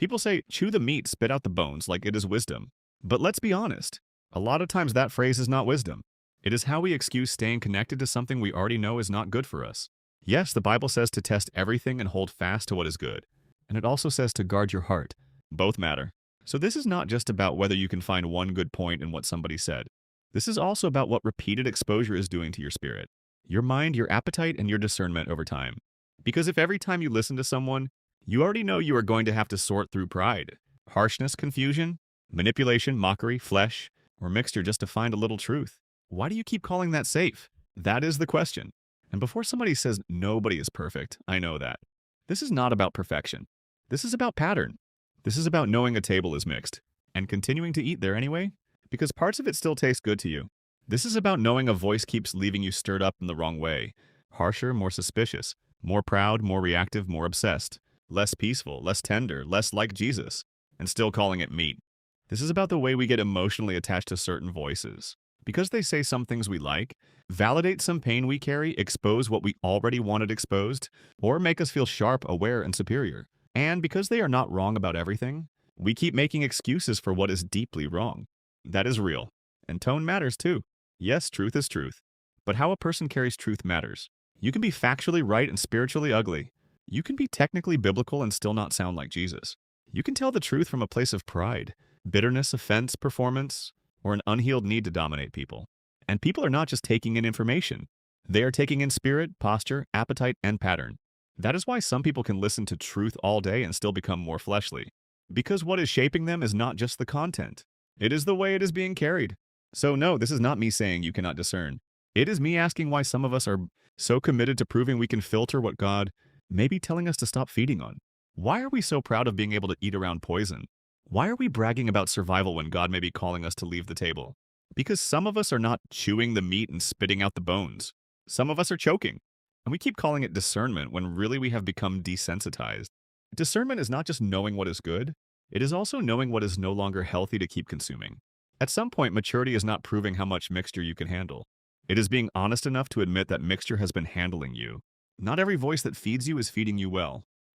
People say, chew the meat, spit out the bones, like it is wisdom. But let's be honest, a lot of times that phrase is not wisdom. It is how we excuse staying connected to something we already know is not good for us. Yes, the Bible says to test everything and hold fast to what is good. And it also says to guard your heart. Both matter. So this is not just about whether you can find one good point in what somebody said. This is also about what repeated exposure is doing to your spirit, your mind, your appetite, and your discernment over time. Because if every time you listen to someone, you already know you are going to have to sort through pride, harshness, confusion, manipulation, mockery, flesh, or mixture just to find a little truth, why do you keep calling that safe? That is the question. And before somebody says nobody is perfect, I know that. This is not about perfection. This is about pattern. This is about knowing a table is mixed and continuing to eat there anyway, because parts of it still taste good to you. This is about knowing a voice keeps leaving you stirred up in the wrong way, harsher, more suspicious, more proud, more reactive, more obsessed, less peaceful, less tender, less like Jesus, and still calling it meat. This is about the way we get emotionally attached to certain voices. Because they say some things we like, validate some pain we carry, expose what we already wanted exposed, or make us feel sharp, aware, and superior. And because they are not wrong about everything, we keep making excuses for what is deeply wrong. That is real. And tone matters too. Yes, truth is truth. But how a person carries truth matters. You can be factually right and spiritually ugly. You can be technically biblical and still not sound like Jesus. You can tell the truth from a place of pride, bitterness, offense, performance, or an unhealed need to dominate people. And people are not just taking in information. They are taking in spirit, posture, appetite, and pattern. That is why some people can listen to truth all day and still become more fleshly. Because what is shaping them is not just the content. It is the way it is being carried. So no, this is not me saying you cannot discern. It is me asking why some of us are so committed to proving we can filter what God may be telling us to stop feeding on. Why are we so proud of being able to eat around poison? Why are we bragging about survival when God may be calling us to leave the table? Because some of us are not chewing the meat and spitting out the bones. Some of us are choking. And we keep calling it discernment when really we have become desensitized. Discernment is not just knowing what is good, it is also knowing what is no longer healthy to keep consuming. At some point, maturity is not proving how much mixture you can handle. It is being honest enough to admit that mixture has been handling you. Not every voice that feeds you is feeding you well.